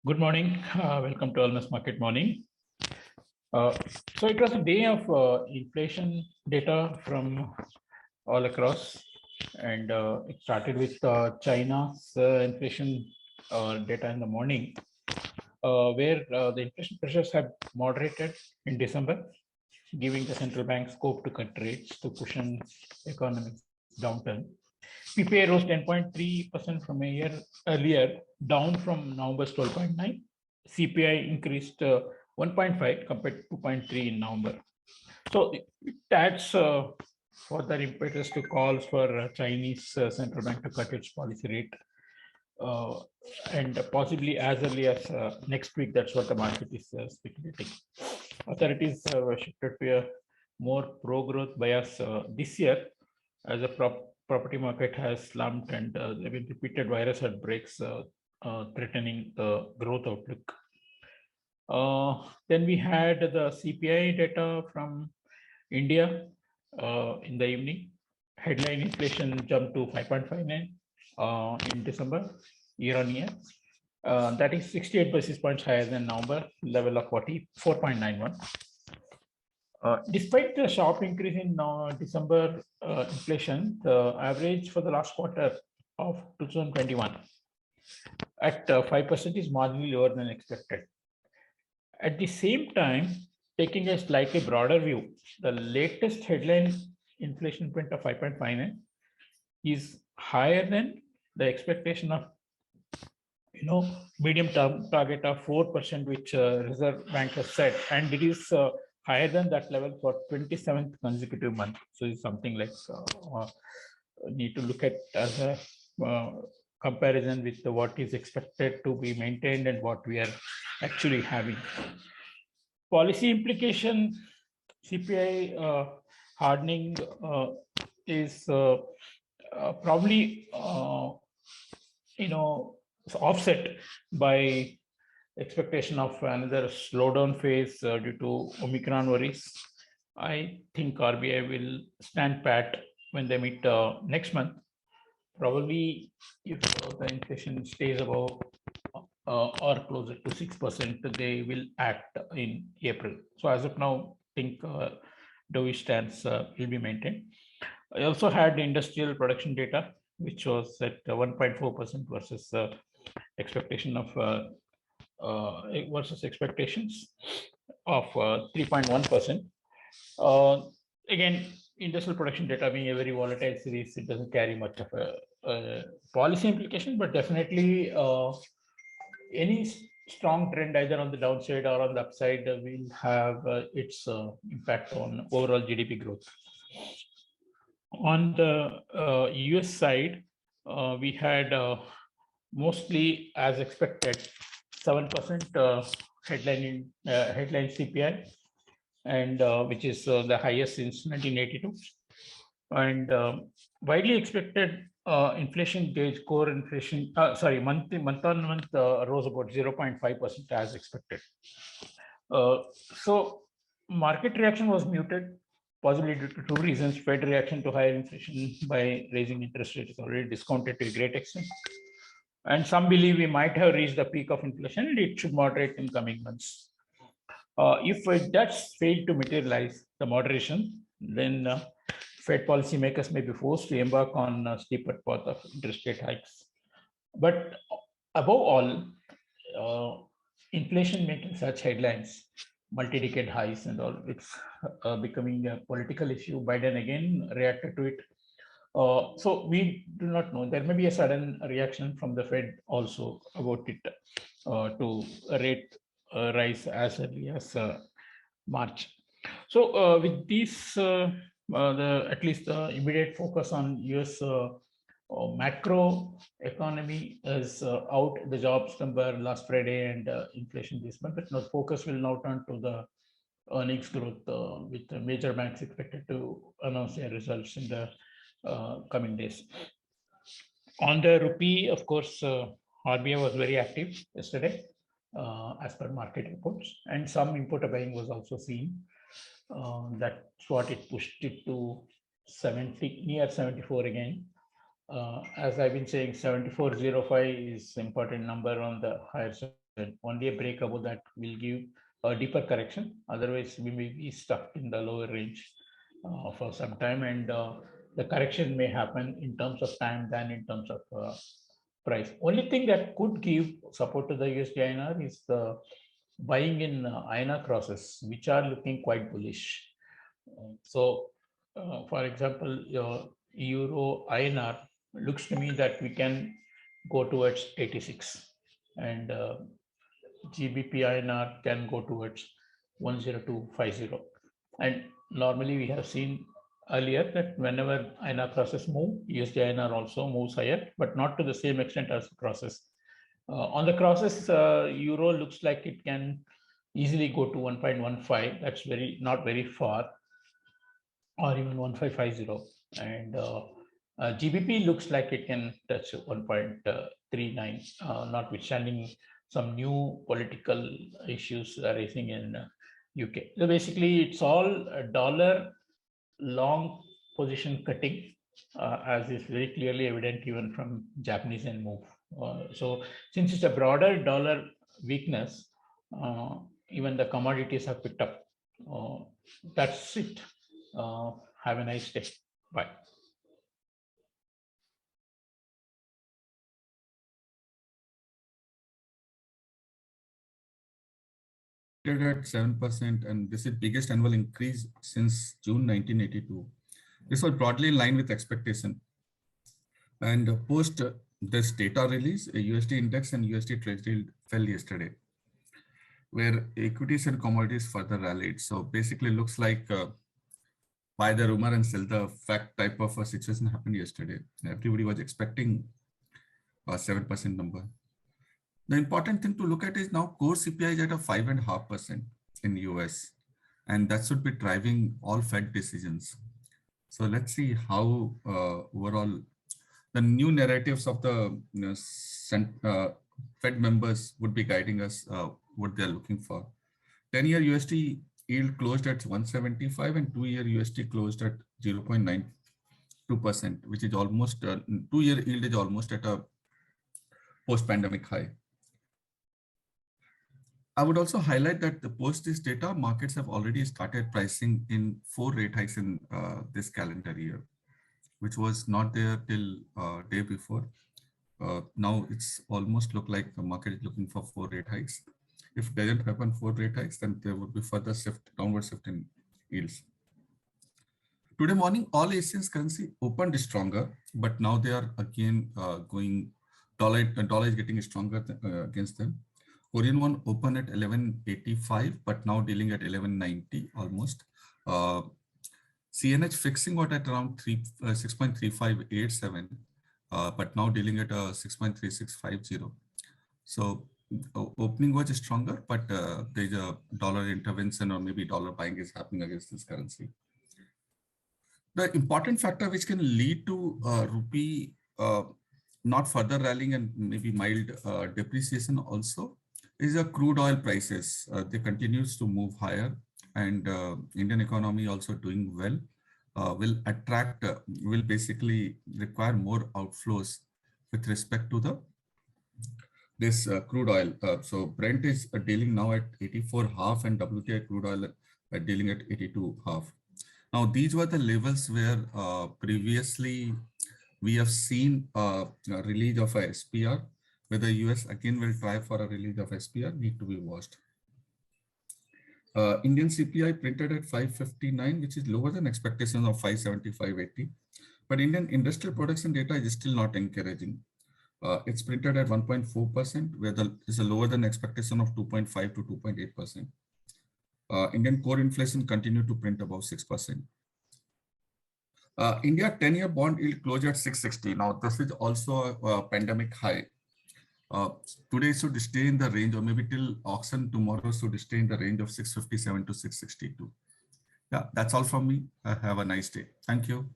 Good morning. Welcome to Almas Market Morning. Uh, so it was a day of inflation data from all across, and it started with China's inflation data in the morning, where the inflation pressures have moderated in December, giving the central bank scope to cut rates to cushion economic downturn. PPI rose 10.3% from a year earlier, down from November's 12.9. CPI increased 1.5 compared to 2.3 in November. So it adds further impetus to calls for Chinese central bank to cut its policy rate, and possibly as early as next week. That's what the market is speculating. Authorities have shifted to a more pro-growth bias this year, as a property market has slumped and there have been repeated virus outbreaks threatening the growth outlook. Then we had the CPI data from India in the evening. Headline inflation jumped to 5.59 in December, year on year. That is 68 basis points higher than November level of 44.91. Despite the sharp increase in December inflation, the average for the last quarter of 2021 at 5% is marginally lower than expected. At the same time, taking a slightly broader view, the latest headline inflation print of 5.59 is higher than the expectation of medium-term target of 4%, which Reserve Bank has set, and it is higher than that level for 27th consecutive month. So it's something like need to look at as a comparison with what is expected to be maintained and what we are actually having. Policy implication: CPI hardening is probably offset by expectation of another slowdown phase due to Omicron worries. I think RBI will stand pat when they meet next month. Probably if the inflation stays above or closer to 6%, they will act in April. So as of now, I think dovish stance will be maintained. I also had industrial production data, which was at 1.4% versus expectation of versus expectations of 3.1%. Again, industrial production data being a very volatile series, it doesn't carry much of a policy implication, but definitely any strong trend either on the downside or on the upside will have its impact on overall GDP growth. On the US side, we had mostly as expected 7% headline CPI, and which is the highest since 1982, and widely expected inflation gauge core inflation month on month rose about 0.5% as expected. So market reaction was muted, possibly due to two reasons. Fed reaction to higher inflation by raising interest rates is already discounted to a great extent, and some believe we might have reached the peak of inflation and it should moderate in coming months. If it does fail to materialize the moderation, then Fed policymakers may be forced to embark on a steeper path of interest rate hikes. But above all, inflation making such headlines, multi-decade highs and all, it's becoming a political issue. Biden again reacted to it. So we do not know. There may be a sudden reaction from the Fed also about it to rate rise as early as March. So with these, at least the immediate focus on US macro economy is out. The jobs number last Friday and inflation this month, but now focus will now turn to the earnings growth, with the major banks expected to announce their results in the coming days. On the rupee, of course, RBI was very active yesterday, as per market reports, and some importer buying was also seen. That's what it pushed it to 70, near 74 again. As I've been saying, 74.05 is important number on the higher side Only a break above that will give a deeper correction. Otherwise, we may be stuck in the lower range for some time, and the correction may happen in terms of time than in terms of price. Only thing that could give support to the USD INR is the buying in INR crosses, which are looking quite bullish. For example, your Euro INR looks to me that we can go towards 86, and GBP INR can go towards 10250. And normally we have seen earlier that whenever INR crosses move, USD INR also moves higher, but not to the same extent as the crosses. On the crosses, Euro looks like it can easily go to 1.15. That's not very far, or even 1550. And GBP looks like it can touch 1.39, notwithstanding some new political issues arising in UK. So basically, it's all a dollar long position cutting, as is very clearly evident even from Japanese yen move. So since it's a broader dollar weakness, even the commodities have picked up. That's it. Have a nice day. Bye. At 7%, and this is biggest annual increase since June 1982. This was broadly in line with expectation. And post this data release, a USD index and USD Treasury fell yesterday, where equities and commodities further rallied. So basically looks like buy the rumor and sell the fact type of a situation happened yesterday. Everybody was expecting a 7% number. The important thing to look at is now core CPI is at a 5.5% in US, and that should be driving all Fed decisions. So let's see how overall the new narratives of the Fed members would be guiding us what they're looking for. 10-year USD yield closed at 175 and 2-year USD closed at 0.92%, which is almost 2-year yield is almost at a post-pandemic high. I would also highlight that the post this data, markets have already started pricing in 4 rate hikes in this calendar year, which was not there till day before. Now it's almost look like the market is looking for 4 rate hikes. If it doesn't happen 4 rate hikes, then there would be further downward shift in yields. Today morning, all Asian currency opened stronger, but now they are again going, dollar is getting stronger against them. Korean won open at 1185, but now dealing at 1190 almost. CNH fixing what at around 6.3587, but now dealing at 6.3650. So opening was stronger, but there's a dollar intervention or maybe dollar buying is happening against this currency. The important factor which can lead to rupee not further rallying and maybe mild depreciation also is crude oil prices. They continues to move higher, and Indian economy also doing well. Will basically require more outflows with respect to this crude oil. So Brent is dealing now at 84.5 and WTI crude oil dealing at 82.5. Now these were the levels where previously we have seen a release of a SPR. Whether US again will try for a release of SPR need to be watched. Indian CPI printed at 559, which is lower than expectations of 575.80. But Indian industrial production data is still not encouraging. It's printed at 1.4%, where is a lower than expectation of 2.5 to 2.8%. Indian core inflation continued to print above 6%. India 10-year bond yield closed at 660. Now this is also a pandemic high. Today should stay in the range, or maybe till auction tomorrow should stay in the range of 657 to 662. Yeah, that's all from me. Have a nice day. Thank you.